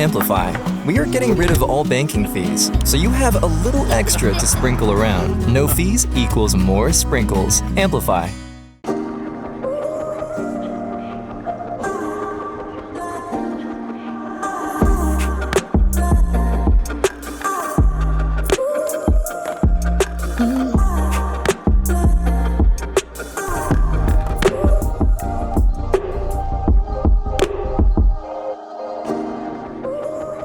Amplify. We are getting rid of all banking fees, so you have a little extra to sprinkle around. No fees equals more sprinkles. Amplify.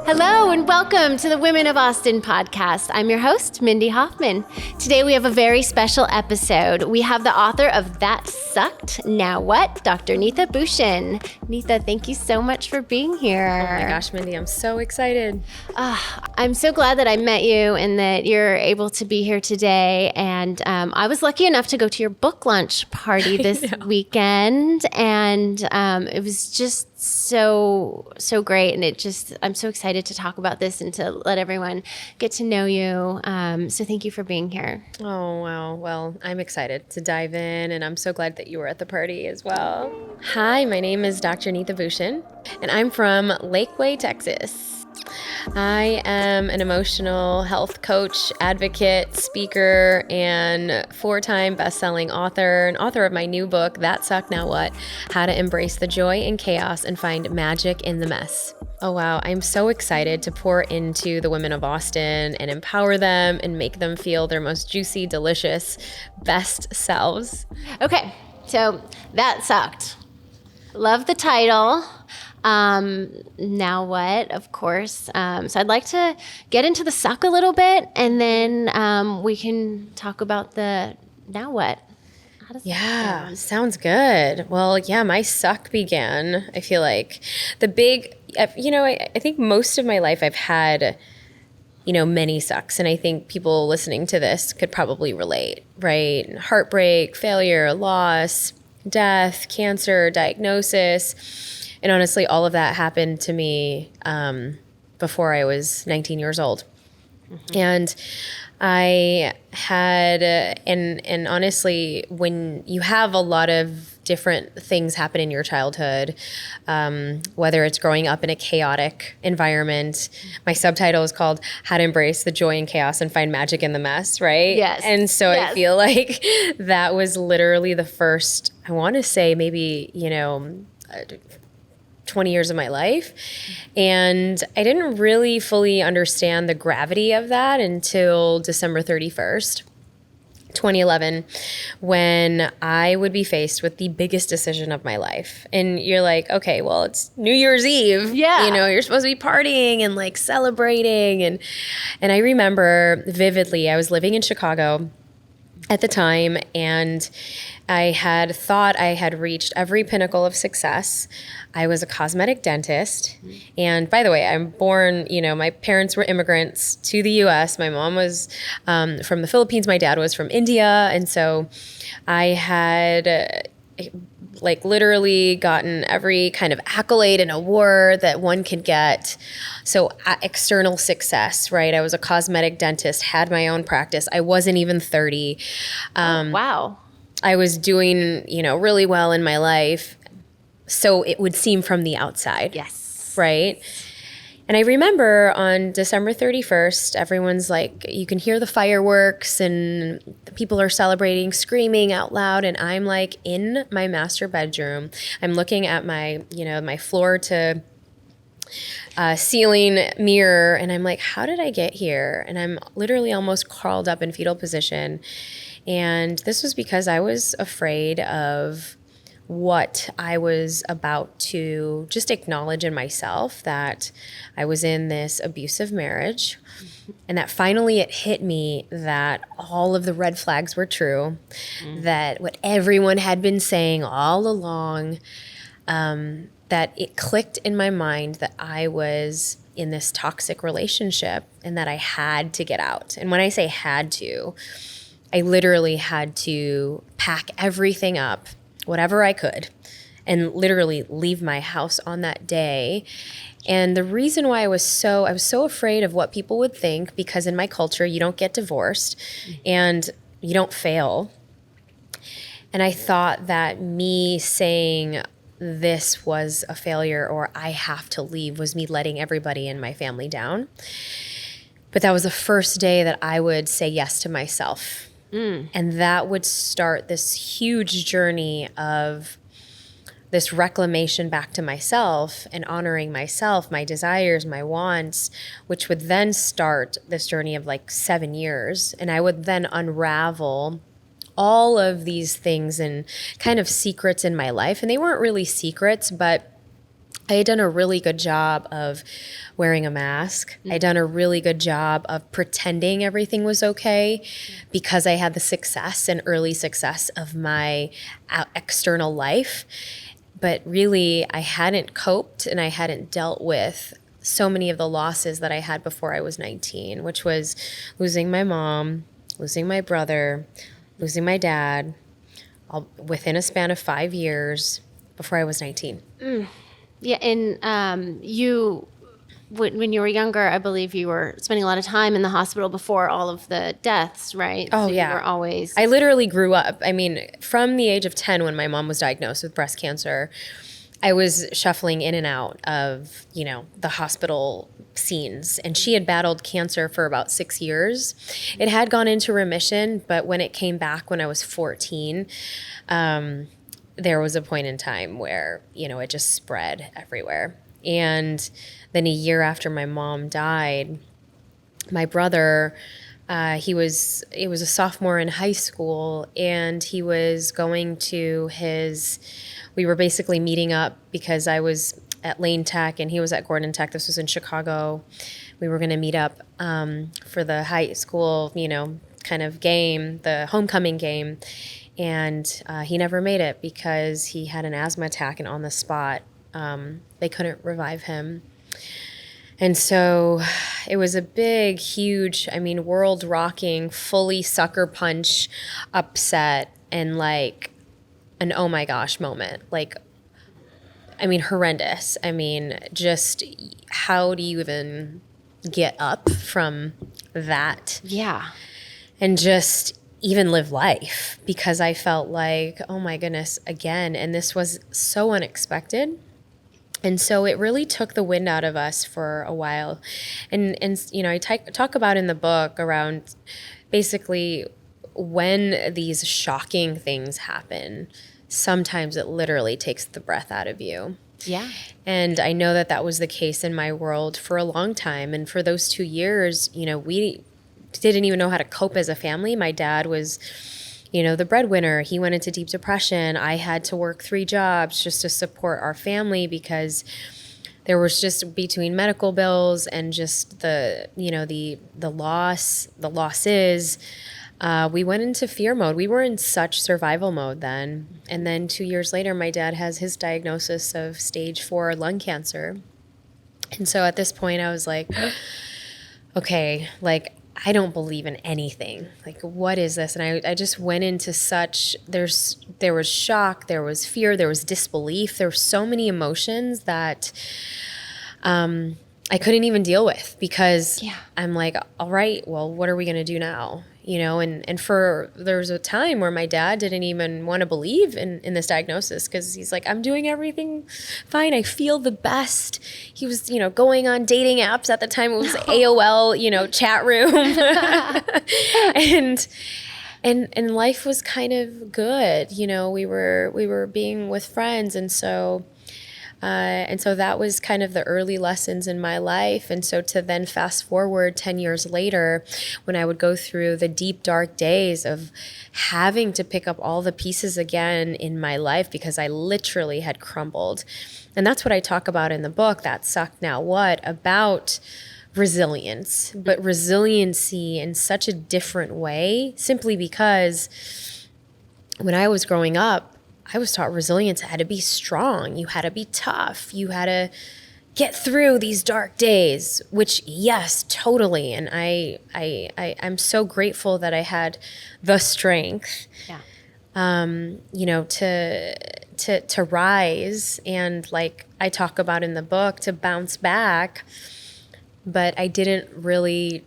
Hello and welcome to the Women of Austin podcast. I'm your host, Mindy Hofman. Today we have a very special episode. We have the author of That Sucked, Now What, Dr. Neeta Bhushan. Nita, thank you so much for being here. Oh my gosh, Mindy, I'm so excited. I'm so glad that I met you and that you're able to be here today. And I was lucky enough to go to your book launch party this weekend. And it was just so great. And I'm so excited to talk about this and to let everyone get to know you. So thank you for being here. Oh, wow. Well, I'm excited to dive in, and I'm so glad that you were at the party as well. Hi, my name is Dr. Neeta Bhushan, and I'm from Lakeway, Texas. I am an emotional health coach, advocate, speaker, and 4-time bestselling author, and author of my new book, That Sucked, Now What? How to Embrace the Joy and Chaos and Find Magic in the Mess. Oh, wow. I'm so excited to pour into the women of Austin and empower them and make them feel their most juicy, delicious, best selves. Okay, so That Sucked. Love the title. Now what, of course. So I'd like to get into the suck a little bit, and then we can talk about the now what. How does that sound? Sounds good. Well, yeah, my suck began, I feel like, I think most of my life I've had, many sucks. And I think people listening to this could probably relate, right? Heartbreak, failure, loss, death, cancer, diagnosis. And honestly, all of that happened to me before I was 19 years old. Mm-hmm. And I had, and honestly, when you have a lot of different things happen in your childhood, whether it's growing up in a chaotic environment, my subtitle is called How to Embrace the Joy and Chaos and Find Magic in the Mess, right? Yes. And so I feel like that was literally the first, I want to say maybe, 20 years of my life. And I didn't really fully understand the gravity of that until December 31st, 2011, when I would be faced with the biggest decision of my life. And you're like, okay, well, it's New Year's Eve. Yeah. You're supposed to be partying and like celebrating. And I remember vividly, I was living in Chicago at the time, and I had thought I had reached every pinnacle of success. I was a cosmetic dentist. And by the way, I'm born, my parents were immigrants to the US. My mom was from the Philippines. My dad was from India. And so I had literally gotten every kind of accolade and award that one could get. So external success, right? I was a cosmetic dentist, had my own practice. I wasn't even 30. Wow. I was doing, really well in my life. So it would seem from the outside. Yes. Right? And I remember on December 31st, everyone's like, you can hear the fireworks and people are celebrating, screaming out loud. And I'm like in my master bedroom. I'm looking at my, my floor to ceiling mirror. And I'm like, how did I get here? And I'm literally almost crawled up in fetal position. And this was because I was afraid of what I was about to just acknowledge in myself, that I was in this abusive marriage, and that finally it hit me that all of the red flags were true, that what everyone had been saying all along, that it clicked in my mind that I was in this toxic relationship and that I had to get out. And when I say had to, I literally had to pack everything up, whatever I could, and literally leave my house on that day. And the reason why I was so afraid of what people would think, because in my culture, you don't get divorced and you don't fail. And I thought that me saying, this was a failure or I have to leave was me letting everybody in my family down. But that was the first day that I would say yes to myself. And that would start this huge journey of this reclamation back to myself and honoring myself, my desires, my wants, which would then start this journey of like 7 years. And I would then unravel all of these things and kind of secrets in my life. And they weren't really secrets, but I had done a really good job of wearing a mask. I'd done a really good job of pretending everything was okay because I had the success and early success of my external life. But really, I hadn't coped and I hadn't dealt with so many of the losses that I had before I was 19, which was losing my mom, losing my brother, losing my dad, all within a span of 5 years before I was 19. Yeah, and when you were younger, I believe you were spending a lot of time in the hospital before all of the deaths, right? Oh, so yeah. You were always... I literally grew up. I mean, from the age of 10 when my mom was diagnosed with breast cancer, I was shuffling in and out of, the hospital scenes. And she had battled cancer for about 6 years. It had gone into remission, but when it came back when I was 14, there was a point in time where, it just spread everywhere. And then a year after my mom died, my brother, he was a sophomore in high school, and he was going to we were basically meeting up because I was at Lane Tech and he was at Gordon Tech. This was in Chicago. We were going to meet up for the high school, kind of game, the homecoming game. And he never made it because he had an asthma attack, and on the spot, they couldn't revive him. And so it was a big, huge, world-rocking, fully sucker punch upset and like an oh my gosh moment. Horrendous. Just how do you even get up from that? Yeah. And just even live life, because I felt like, oh my goodness, again. And this was so unexpected. And so it really took the wind out of us for a while. And I talk about in the book around basically when these shocking things happen, sometimes it literally takes the breath out of you. Yeah. And I know that was the case in my world for a long time. And for those 2 years, we didn't even know how to cope as a family. My dad was, the breadwinner. He went into deep depression. I had to work 3 jobs just to support our family because there was just between medical bills and just the losses. We went into fear mode. We were in such survival mode then. And then 2 years later, my dad has his diagnosis of stage 4 lung cancer. And so at this point I was like, okay, I don't believe in anything. What is this? And I just went into there was shock, there was fear, there was disbelief. There were so many emotions that I couldn't even deal with because I'm like, all right, well, what are we going to do now? And there was a time where my dad didn't even want to believe in this diagnosis because he's like, I'm doing everything fine. I feel the best. He was, going on dating apps at the time. It was AOL, chat room. and life was kind of good. We were being with friends. And so that was kind of the early lessons in my life. And so to then fast forward 10 years later, when I would go through the deep, dark days of having to pick up all the pieces again in my life because I literally had crumbled. And that's what I talk about in the book, That Sucked Now What, about resilience, but resiliency in such a different way, simply because when I was growing up, I was taught resilience had to be strong. You had to be tough. You had to get through these dark days, which, yes, totally. And I'm so grateful that I had the strength, to rise. And like I talk about in the book, to bounce back. But I didn't really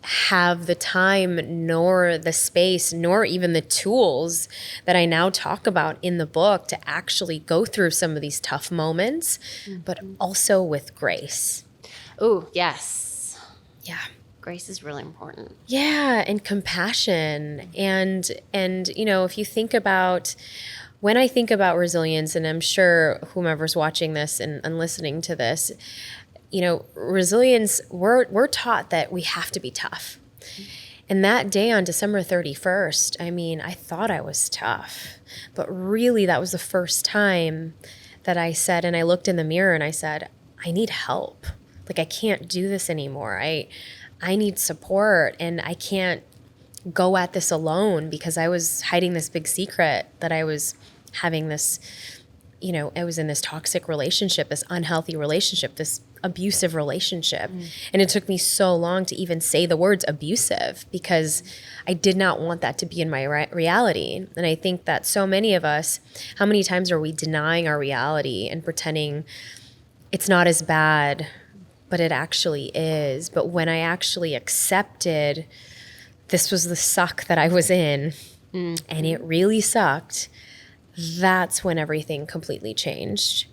have the time nor the space nor even the tools that I now talk about in the book to actually go through some of these tough moments, but also with grace. Oh, yes. Yeah. Grace is really important. Yeah, and compassion. And if you think about, when I think about resilience, and I'm sure whomever's watching this and listening to this, resilience, we're taught that we have to be tough. And that day on December 31st, I thought I was tough, but really that was the first time that I said, and I looked in the mirror and I said, I need help. Like, I can't do this anymore. I need support, and I can't go at this alone, because I was hiding this big secret that I was having this, I was in this toxic relationship, this unhealthy relationship, this abusive relationship. And it took me so long to even say the words abusive, because I did not want that to be in my reality. And I think that so many of us, how many times are we denying our reality and pretending it's not as bad, but it actually is. But when I actually accepted this was the suck that I was in, and it really sucked, that's when everything completely changed.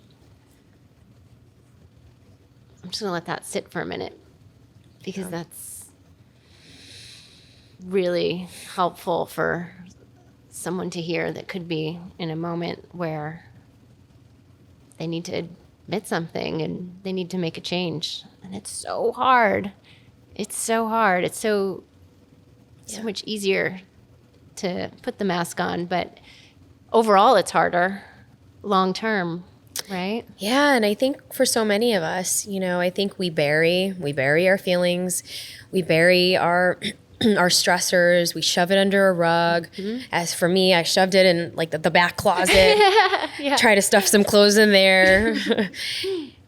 I'm just going to let that sit for a minute, because that's really helpful for someone to hear that could be in a moment where they need to admit something and they need to make a change. And it's so hard. It's so hard. It's so much easier to put the mask on, but overall it's harder long term, right? Yeah, and I think for so many of us, I think we bury our feelings, we bury our our stressors, we shove it under a rug. As for me, I shoved it in like the back closet, try to stuff some clothes in there.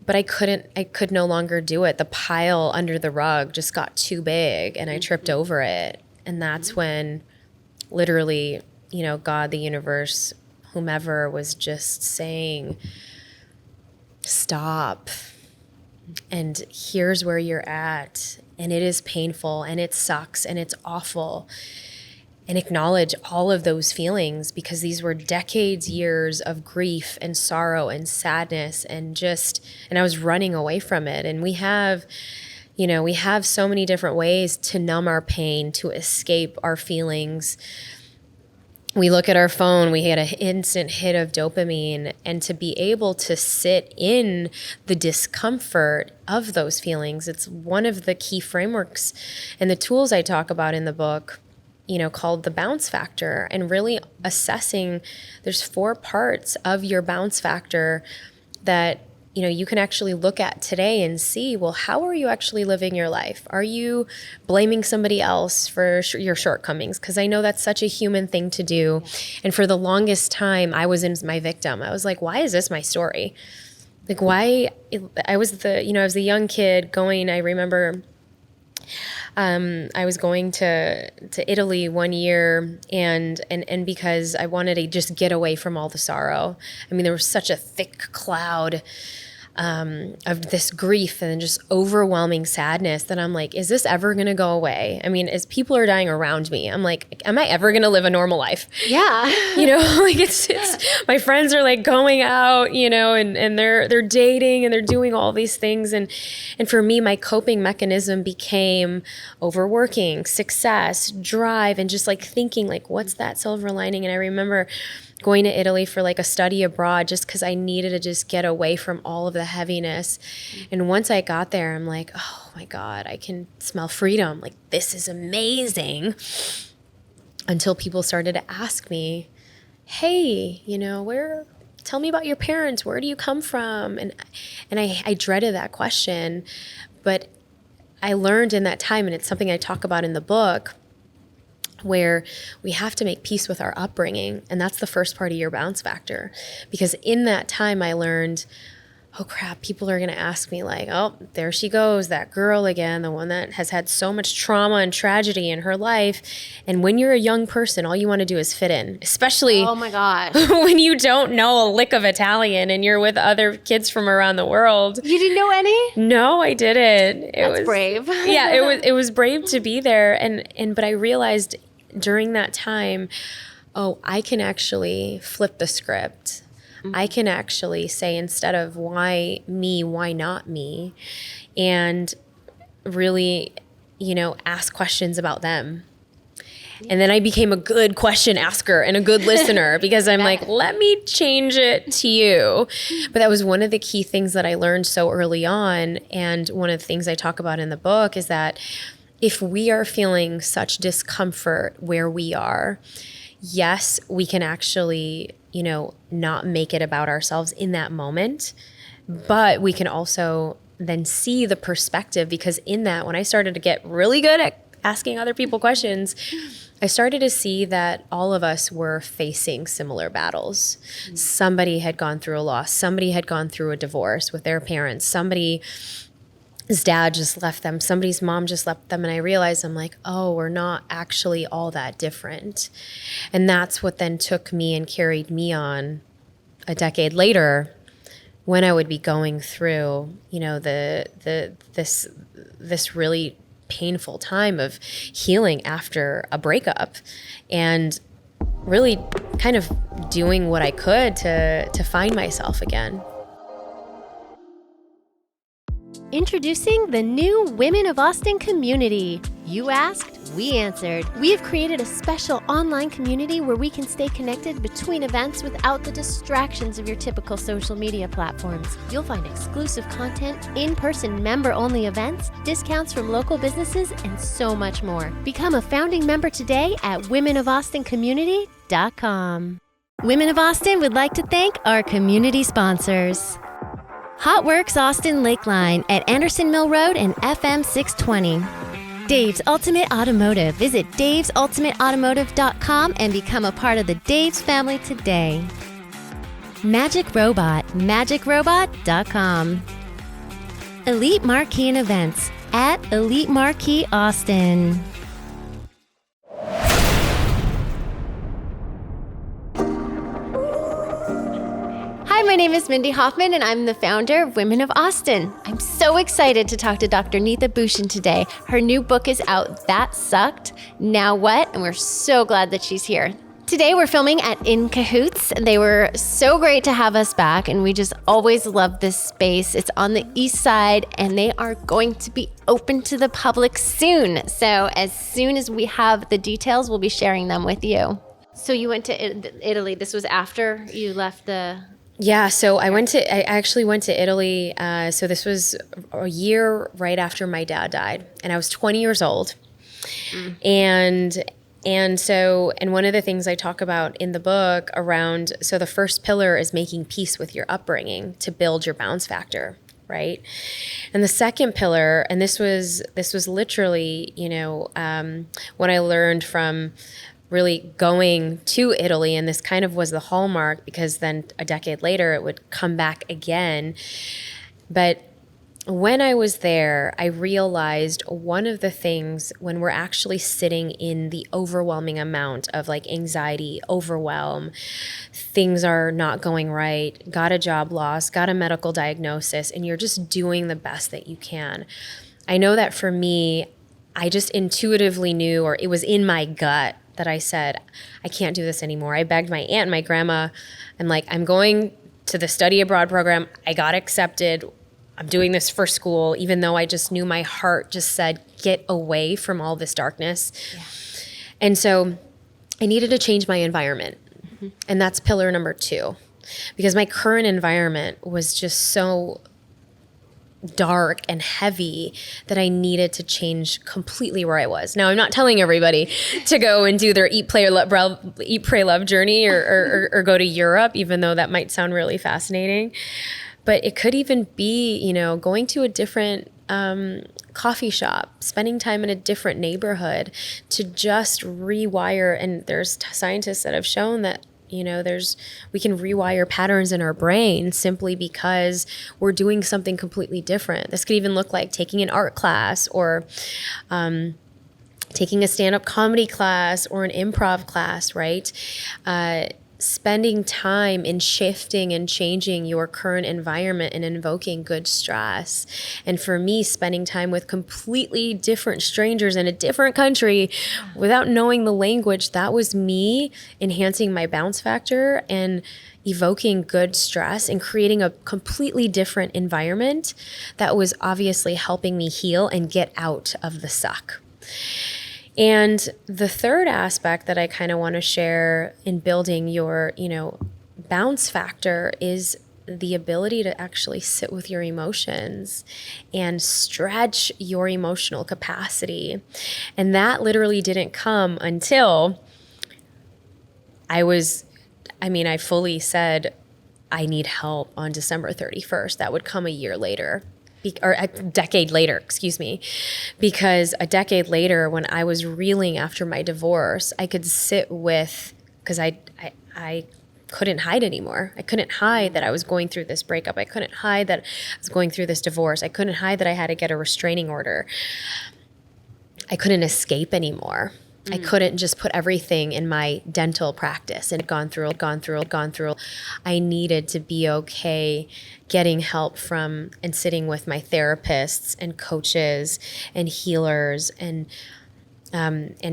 But I could no longer do it. The pile under the rug just got too big, and I tripped over it. And that's when literally, God, the universe, whomever was just saying, stop. And here's where you're at. And it is painful, and it sucks, and it's awful. And acknowledge all of those feelings, because these were decades, years of grief and sorrow and sadness, and I was running away from it. And we have so many different ways to numb our pain, to escape our feelings. We look at our phone, we get an instant hit of dopamine, and to be able to sit in the discomfort of those feelings, it's one of the key frameworks and the tools I talk about in the book, called the bounce factor, and really assessing, there's 4 parts of your bounce factor that you can actually look at today and see, well, how are you actually living your life? Are you blaming somebody else for your shortcomings? Because I know that's such a human thing to do. And for the longest time, I was in my victim. I was like, why is this my story? Like, why? I was the young kid going, I remember I was going to Italy one year, and because I wanted to just get away from all the sorrow. There was such a thick cloud of this grief and just overwhelming sadness that I'm like, is this ever going to go away? As people are dying around me, I'm like, am I ever going to live a normal life? Yeah. Like it's my friends are like going out, and they're dating and they're doing all these things. And for me, my coping mechanism became overworking, success, drive, and just like thinking like, what's that silver lining? And I remember going to Italy for like a study abroad just because I needed to just get away from all of the heaviness. And once I got there, I'm like, oh my God, I can smell freedom. Like, this is amazing. Until people started to ask me, hey, tell me about your parents. Where do you come from? And I dreaded that question. But I learned in that time, and it's something I talk about in the book, where we have to make peace with our upbringing. And that's the first part of your bounce factor. Because in that time, I learned, oh crap, people are going to ask me like, oh, there she goes, that girl again, the one that has had so much trauma and tragedy in her life. And when you're a young person, all you want to do is fit in, especially Oh my gosh. when you don't know a lick of Italian and you're with other kids from around the world. You didn't know any? No, I didn't. That's brave. Yeah, it was brave to be there. But I realized during that time, oh, I can actually flip the script. I can actually say, instead of why me, why not me? And really, ask questions about them. And then I became a good question asker and a good listener because I'm like, let me change it to you. But that was one of the key things that I learned so early on. And one of the things I talk about in the book is that if we are feeling such discomfort where we are, yes, we can actually, not make it about ourselves in that moment, but we can also then see the perspective, because in that, when I started to get really good at asking other people questions, I started to see that all of us were facing similar battles. Mm-hmm. Somebody had gone through a loss. Somebody had gone through a divorce with their parents. Somebody's dad just left them. Somebody's mom just left them. And I realized, I'm like, oh, we're not actually all that different. And that's what then took me and carried me on a decade later, when I would be going through, this really painful time of healing after a breakup, and really kind of doing what I could to find myself again. Introducing the new Women of Austin community. You asked, we answered. We have created a special online community where we can stay connected between events without the distractions of your typical social media platforms. You'll find exclusive content, in-person member-only events, discounts from local businesses, and so much more. Become a founding member today at womenofaustincommunity.com. Women of Austin would like to thank our community sponsors. Hot Works Austin Lakeline at Anderson Mill Road and FM 620. Dave's Ultimate Automotive. Visit davesultimateautomotive.com and become a part of the Dave's family today. Magic Robot, magicrobot.com. Elite Marquee and Events at Elite Marquee Austin. Hi, my name is Mindy Hofman, and I'm the founder of Women of Austin. I'm so excited to talk to Dr. Neeta Bhushan today. Her new book is out, That Sucked, Now What? And we're so glad that she's here. Today we're filming at In Cahoots. They were so great to have us back, and we just always love this space. It's on the east side, and they are going to be open to the public soon. So as soon as we have the details, we'll be sharing them with you. So you went to Italy. This was after you left the... Yeah, so I actually went to Italy. So this was a year right after my dad died, and I was 20 years old. And one of the things I talk about in the book around, so the first pillar is making peace with your upbringing to build your bounce factor, right? And the second pillar, and this was literally, what I learned from really going to Italy, and this kind of was the hallmark, because then a decade later it would come back again. But when I was there, I realized one of the things, when we're actually sitting in the overwhelming amount of like anxiety, overwhelm, things are not going right, got a job loss, got a medical diagnosis, and you're just doing the best that you can. I know that for me, I just intuitively knew, or it was in my gut, that I said, I can't do this anymore. I begged my aunt and my grandma. I'm like, I'm going to the study abroad program. I got accepted. I'm doing this for school, even though I just knew my heart just said, get away from all this darkness. Yeah. And so I needed to change my environment. Mm-hmm. And that's pillar number 2, because my current environment was just so dark and heavy that I needed to change completely where I was. Now, I'm not telling everybody to go and do their eat, pray, love journey or go to Europe, even though that might sound really fascinating. But it could even be, going to a different coffee shop, spending time in a different neighborhood to just rewire. And there's scientists that have shown that We can rewire patterns in our brain simply because we're doing something completely different. This could even look like taking an art class, or taking a stand-up comedy class, or an improv class, right? Spending time in shifting and changing your current environment and invoking good stress. And for me, spending time with completely different strangers in a different country without knowing the language, that was me enhancing my bounce factor and evoking good stress and creating a completely different environment that was obviously helping me heal and get out of the suck. And the third aspect that I kind of want to share in building your, bounce factor is the ability to actually sit with your emotions and stretch your emotional capacity. And that literally didn't come until I fully said, I need help on December 31st. That would come a year later. Or a decade later, because a decade later, when I was reeling after my divorce, I could sit with, because I couldn't hide anymore. I couldn't hide that I was going through this breakup. I couldn't hide that I was going through this divorce. I couldn't hide that I had to get a restraining order. I couldn't escape anymore. I couldn't just put everything in my dental practice and gone through. I needed to be okay getting help from and sitting with my therapists and coaches and healers and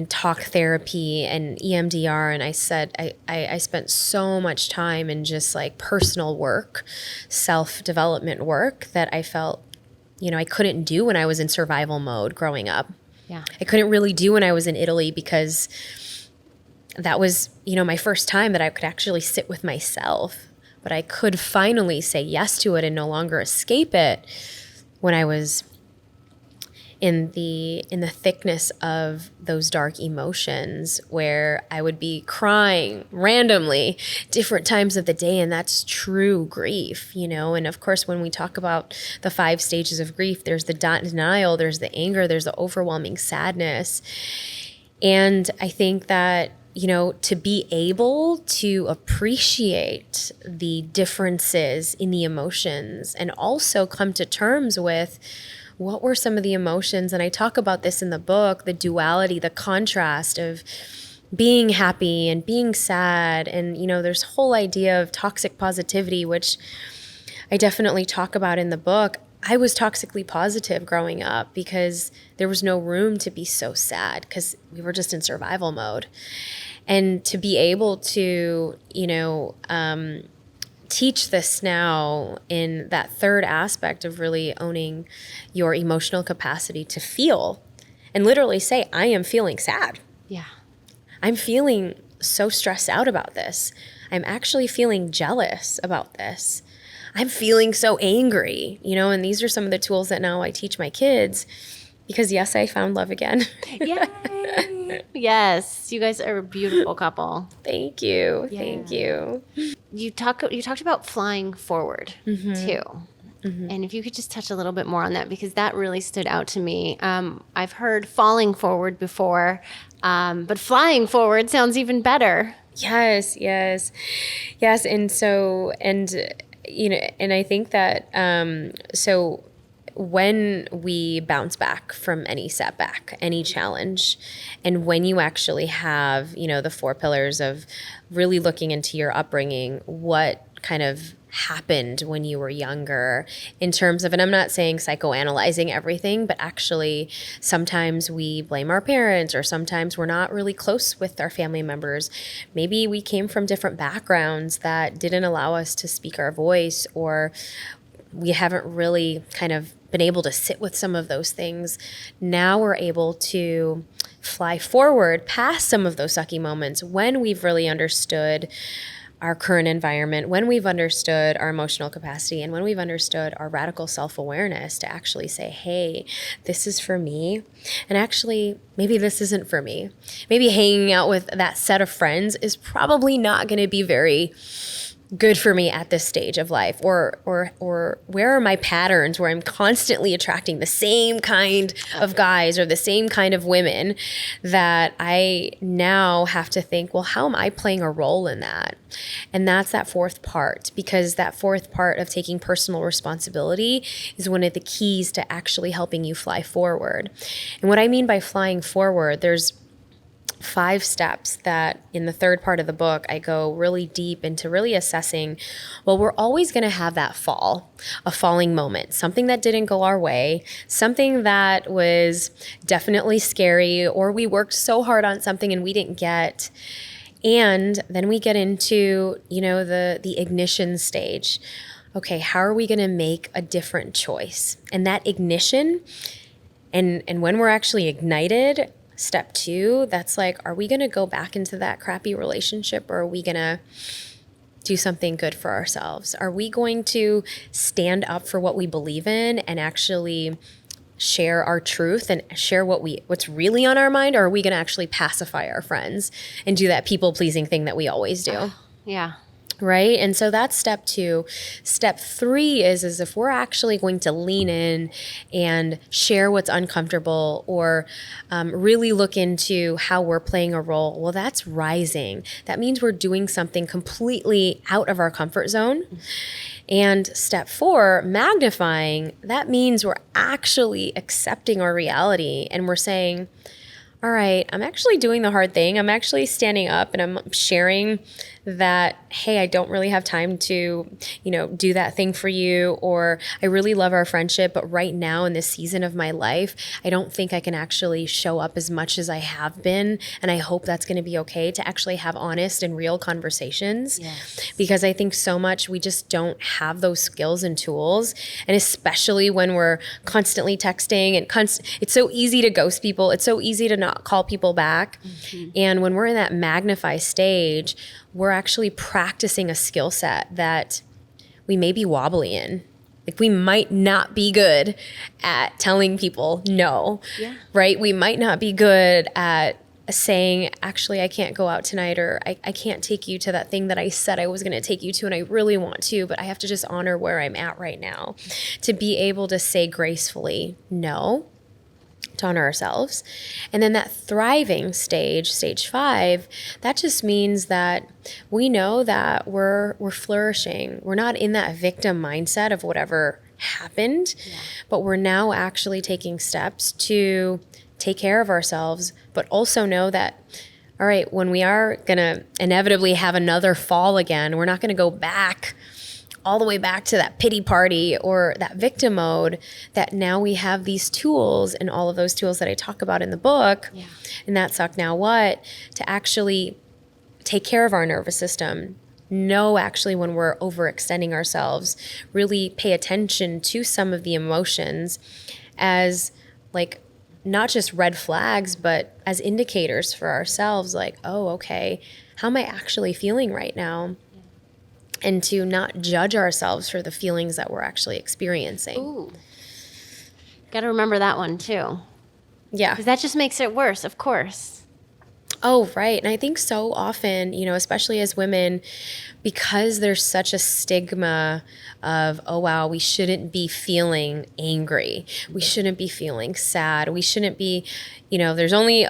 talk therapy and EMDR. And I said, I spent so much time in just like personal work, self-development work that I felt, I couldn't do when I was in survival mode growing up. Yeah. I couldn't really do when I was in Italy, because that was, my first time that I could actually sit with myself. But I could finally say yes to it and no longer escape it when I was in the thickness of those dark emotions, where I would be crying randomly different times of the day. And that's true grief, And of course, when we talk about the 5 stages of grief, there's the denial, there's the anger, there's the overwhelming sadness. And I think that, to be able to appreciate the differences in the emotions and also come to terms with what were some of the emotions. And I talk about this in the book, the duality, the contrast of being happy and being sad. And, there's whole idea of toxic positivity, which I definitely talk about in the book. I was toxically positive growing up because there was no room to be so sad, because we were just in survival mode. And to be able to, teach this now in that third aspect of really owning your emotional capacity to feel and literally say, I am feeling sad. Yeah. I'm feeling so stressed out about this. I'm actually feeling jealous about this. I'm feeling so angry, and these are some of the tools that now I teach my kids, because yes, I found love again. Yay. Yes, you guys are a beautiful couple. Thank you. Yeah. Thank you. You talked about flying forward too. Mm-hmm. And if you could just touch a little bit more on that, because that really stood out to me. I've heard falling forward before, but flying forward sounds even better. Yes. And so, and I think that, so when we bounce back from any setback, any challenge, and when you actually have, the 4 pillars of really looking into your upbringing, what kind of happened when you were younger in terms of, and I'm not saying psychoanalyzing everything, but actually sometimes we blame our parents, or sometimes we're not really close with our family members. Maybe we came from different backgrounds that didn't allow us to speak our voice, or we haven't really kind of been able to sit with some of those things. Now we're able to fly forward past some of those sucky moments when we've really understood our current environment, when we've understood our emotional capacity, and when we've understood our radical self-awareness to actually say, hey, this is for me. And actually, maybe this isn't for me. Maybe hanging out with that set of friends is probably not going to be very good for me at this stage of life? Or where are my patterns where I'm constantly attracting the same kind of guys or the same kind of women that I now have to think, well, how am I playing a role in that? And that's that fourth part, because that fourth part of taking personal responsibility is one of the keys to actually helping you fly forward. And what I mean by flying forward, there's 5 steps that in the third part of the book, I go really deep into really assessing, well, we're always going to have that fall, a falling moment, something that didn't go our way, something that was definitely scary, or we worked so hard on something and we didn't get. And then we get into, the ignition stage. Okay, how are we going to make a different choice? And that ignition, and when we're actually ignited, step 2, that's like, are we going to go back into that crappy relationship, or are we going to do something good for ourselves? Are we going to stand up for what we believe in and actually share our truth and share what's really on our mind? Or are we going to actually pacify our friends and do that people-pleasing thing that we always do? Yeah. Right? And so that's step 2. Step 3 is if we're actually going to lean in and share what's uncomfortable, or really look into how we're playing a role. Well, that's rising. That means we're doing something completely out of our comfort zone. And step 4, magnifying, that means we're actually accepting our reality and we're saying, all right, I'm actually doing the hard thing. I'm actually standing up and I'm sharing that, hey, I don't really have time to, do that thing for you, or I really love our friendship, but right now in this season of my life, I don't think I can actually show up as much as I have been. And I hope that's going to be okay, to actually have honest and real conversations. Yes. Because I think so much we just don't have those skills and tools. And especially when we're constantly texting and it's so easy to ghost people. It's so easy to not call people back. Mm-hmm. And when we're in that magnify stage, we're actually practicing a skill set that we may be wobbly in. Like, we might not be good at telling people no, right? We might not be good at saying, actually, I can't go out tonight, or I can't take you to that thing that I said I was going to take you to and I really want to, but I have to just honor where I'm at right now. To be able to say gracefully no, to honor ourselves. And then that thriving stage 5, that just means that we know that we're flourishing. We're not in that victim mindset of whatever happened, but we're now actually taking steps to take care of ourselves, but also know that, all right, when we are going to inevitably have another fall again, we're not going to go back all the way back to that pity party or that victim mode. That now we have these tools, and all of those tools that I talk about in the book, and that suck now what, to actually take care of our nervous system. Know actually when we're overextending ourselves, really pay attention to some of the emotions as like not just red flags, but as indicators for ourselves, like, oh, okay, how am I actually feeling right now? And to not judge ourselves for the feelings that we're actually experiencing. Ooh. Got to remember that one too. Yeah. Because that just makes it worse, of course. Oh, right. And I think so often, especially as women, because there's such a stigma of, oh, wow, we shouldn't be feeling angry. We shouldn't be feeling sad. We shouldn't be, there's only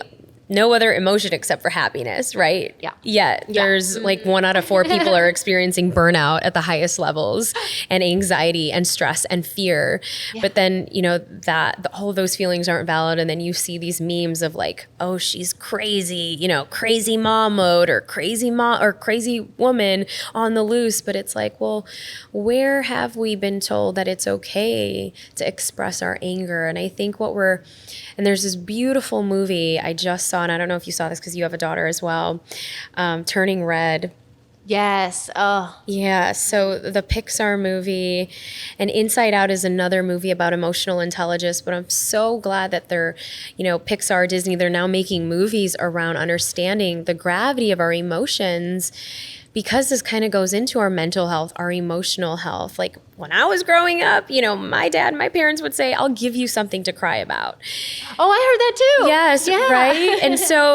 no other emotion except for happiness, right? Yeah. Yet there's like 1 out of 4 people are experiencing burnout at the highest levels, and anxiety and stress and fear. Yeah. But then, that all of those feelings aren't valid. And then you see these memes of like, oh, she's crazy, crazy mom mode, or crazy mom or crazy woman on the loose. But it's like, well, where have we been told that it's okay to express our anger? And I think and there's this beautiful movie I just saw, and I don't know if you saw this because you have a daughter as well, Turning Red. Yes. Oh. Yeah. So the Pixar movie, and Inside Out is another movie about emotional intelligence, but I'm so glad that they're, Pixar, Disney, they're now making movies around understanding the gravity of our emotions, because this kind of goes into our mental health, our emotional health. Like, when I was growing up, my parents would say, I'll give you something to cry about. Oh, I heard that too. Yes, Yeah. right?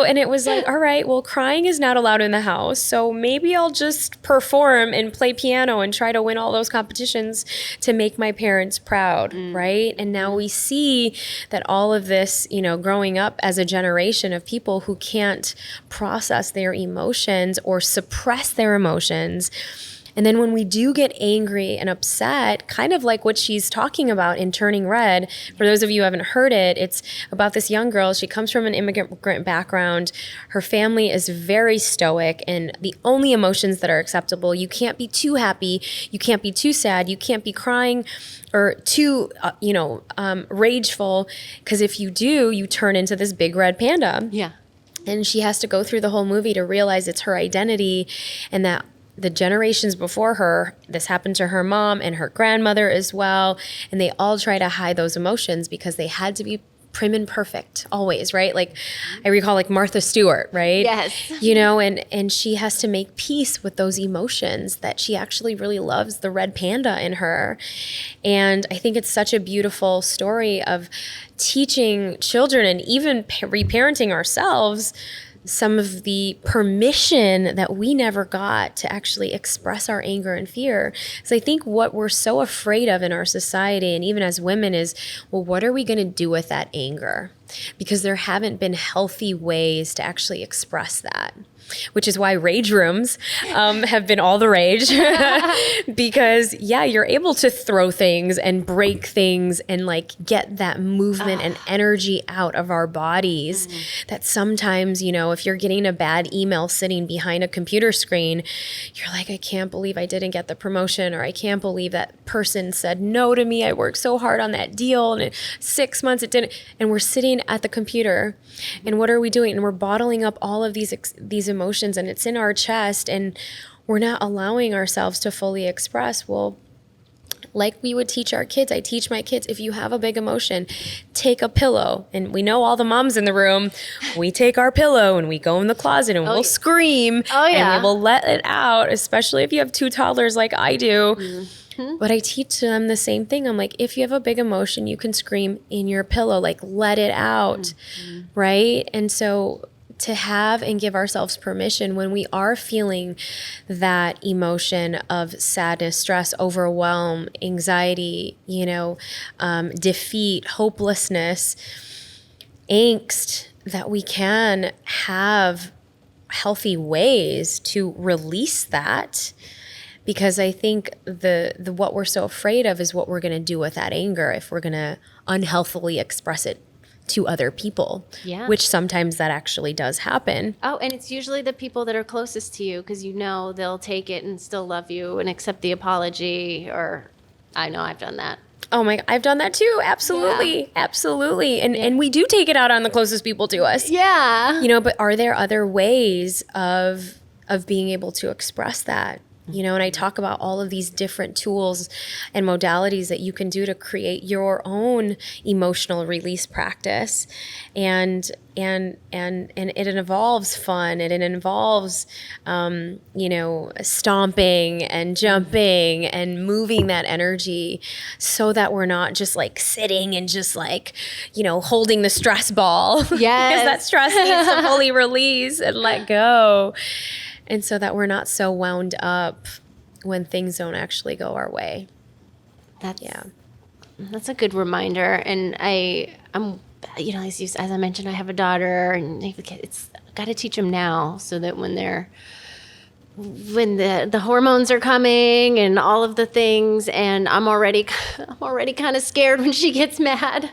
And it was like, all right, well, crying is not allowed in the house. So maybe I'll just perform and play piano and try to win all those competitions to make my parents proud, right? And now we see that all of this, growing up as a generation of people who can't process their emotions or suppress their emotions. And then when we do get angry and upset, kind of like what she's talking about in Turning Red, for those of you who haven't heard it, it's about this young girl. She comes from an immigrant background. Her family is very stoic, and the only emotions that are acceptable, you can't be too happy, you can't be too sad, you can't be crying or too, rageful, because if you do, you turn into this big red panda. Yeah. And she has to go through the whole movie to realize it's her identity, and that the generations before her, this happened to her mom and her grandmother as well. And they all try to hide those emotions because they had to be prim and perfect always, right? Like I recall like Martha Stewart, right? Yes. And she has to make peace with those emotions that she actually really loves the red panda in her. And I think it's such a beautiful story of teaching children and even reparenting ourselves some of the permission that we never got to actually express our anger and fear. So I think what we're so afraid of in our society, and even as women, is, well, what are we going to do with that anger? Because there haven't been healthy ways to actually express that. Which is why rage rooms have been all the rage because you're able to throw things and break things and like get that movement and energy out of our bodies that sometimes, if you're getting a bad email sitting behind a computer screen, you're like, I can't believe I didn't get the promotion, or I can't believe that person said no to me. I worked so hard on that deal and 6 months it didn't. And we're sitting at the computer and what are we doing? And we're bottling up all of these emotions, and it's in our chest, and we're not allowing ourselves to fully express. Well, like we would teach our kids, I teach my kids, if you have a big emotion, take a pillow. And we know all the moms in the room, we take our pillow and we go in the closet and we'll scream and we will let it out, especially if you have 2 toddlers like I do. Mm-hmm. But I teach them the same thing. I'm like, if you have a big emotion, you can scream in your pillow, like let it out, right? And so to have and give ourselves permission when we are feeling that emotion of sadness, stress, overwhelm, anxiety, defeat, hopelessness, angst, that we can have healthy ways to release that. Because I think the what we're so afraid of is what we're going to do with that anger if we're going to unhealthily express it to other people, which sometimes that actually does happen. Oh, and it's usually the people that are closest to you because they'll take it and still love you and accept the apology, or I know I've done that. Oh my, I've done that too. Absolutely. Yeah. Absolutely. And we do take it out on the closest people to us. Yeah. But are there other ways of being able to express that? And I talk about all of these different tools and modalities that you can do to create your own emotional release practice. And it involves fun, and it involves, stomping and jumping and moving that energy so that we're not just like sitting and just like, holding the stress ball. Yes. Because that stress needs to fully release and let go. And so that we're not so wound up when things don't actually go our way. That's a good reminder. And I'm as I mentioned, I have a daughter, and it's got to teach them now so that when the hormones are coming and all of the things, and I'm already kind of scared when she gets mad.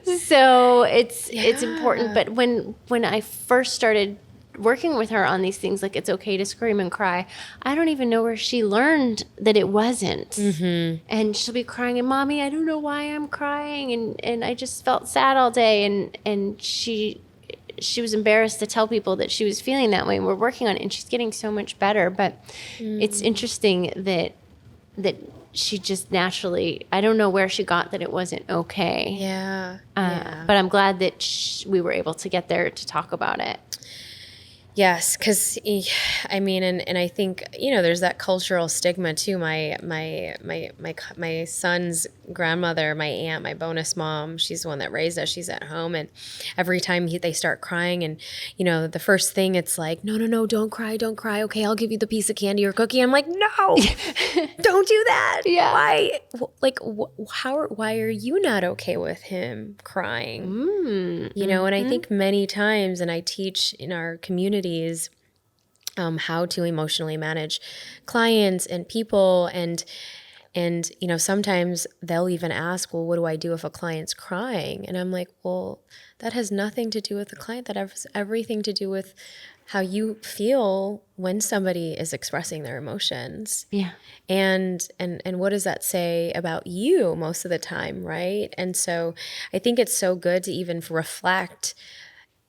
So it's important. But when I first started working with her on these things, like it's okay to scream and cry, I don't even know where she learned that it wasn't. Mm-hmm. And she'll be crying, and Mommy, I don't know why I'm crying, and I just felt sad all day, and she was embarrassed to tell people that she was feeling that way, and we're working on it, and she's getting so much better. But it's interesting that she just naturally, I don't know where she got that it wasn't okay. Yeah. But I'm glad that we were able to get there to talk about it. Yes, because I mean, and I think there's that cultural stigma too. My son's grandmother, my aunt, my bonus mom, she's the one that raised us. She's at home, and every time they start crying, and the first thing it's like, no, don't cry. Okay, I'll give you the piece of candy or cookie. I'm like, no, don't do that. Yeah. Why? Like, why are you not okay with him crying? And I think many times, and I teach in our communities how to emotionally manage clients and people, and sometimes they'll even ask, well, what do I do if a client's crying? And I'm like, well, that has nothing to do with the client. That has everything to do with how you feel when somebody is expressing their emotions. Yeah. And what does that say about you most of the time, right? And so I think it's so good to even reflect,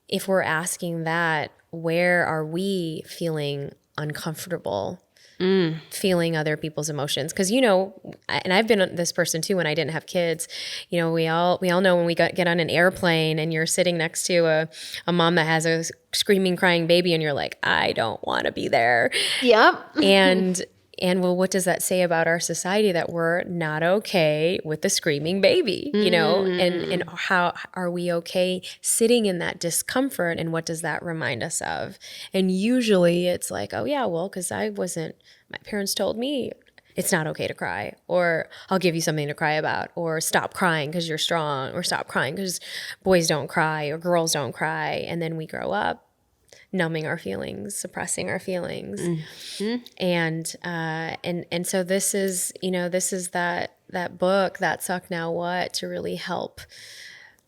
if we're asking that, where are we feeling uncomfortable feeling other people's emotions? Because, and I've been this person too when I didn't have kids. We all know when we get on an airplane and you're sitting next to a mom that has a screaming, crying baby, and you're like, I don't want to be there. Yep. And well, what does that say about our society, that we're not okay with the screaming baby, and how are we okay sitting in that discomfort, and what does that remind us of? And usually it's like, oh yeah, well, because my parents told me it's not okay to cry, or I'll give you something to cry about, or stop crying because you're strong, or stop crying because boys don't cry or girls don't cry. And then we grow up numbing our feelings, suppressing our feelings. And so this is that book, That Suck Now What, to really help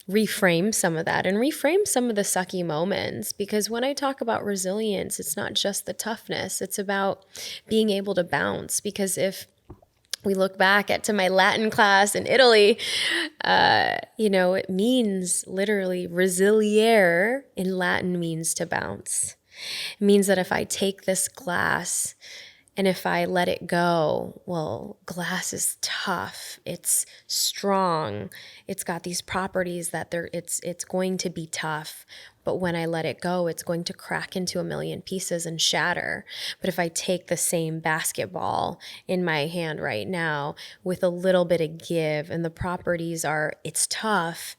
reframe some of that and reframe some of the sucky moments. Because when I talk about resilience, it's not just the toughness, it's about being able to bounce. Because if we look back to my Latin class in Italy, it means literally resiliere in Latin means to bounce. It means that if I take this glass and if I let it go, well, glass is tough. It's strong. It's got these properties that it's going to be tough. But when I let it go, it's going to crack into a million pieces and shatter. But if I take the same basketball in my hand right now with a little bit of give, and the properties are, it's tough,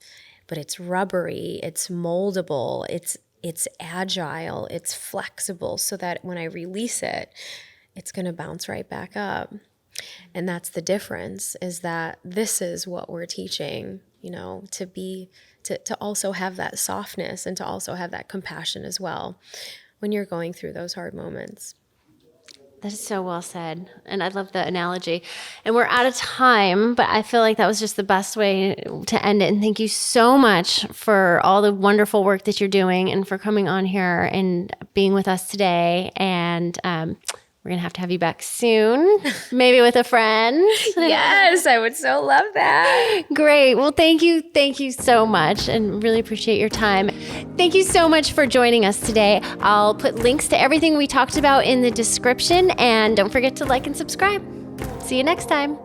but it's rubbery, it's moldable, it's agile, it's flexible, so that when I release it, it's going to bounce right back up. And that's the difference, is that this is what we're teaching, to also have that softness and to also have that compassion as well when you're going through those hard moments. That is so well said. And I love the analogy. And we're out of time, but I feel like that was just the best way to end it. And thank you so much for all the wonderful work that you're doing and for coming on here and being with us today. And we're going to have you back soon, maybe with a friend. Yes, I would so love that. Great. Well, thank you. Thank you so much, and really appreciate your time. Thank you so much for joining us today. I'll put links to everything we talked about in the description, and don't forget to like and subscribe. See you next time.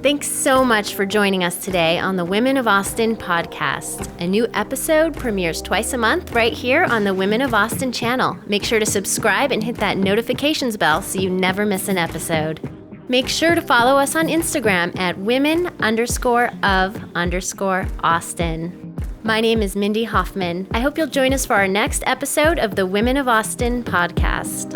Thanks so much for joining us today on the Women of Austin podcast. A new episode premieres twice a month right here on the Women of Austin channel. Make sure to subscribe and hit that notifications bell so you never miss an episode. Make sure to follow us on Instagram at women_of_Austin. My name is Mindy Hofman. I hope you'll join us for our next episode of the Women of Austin podcast.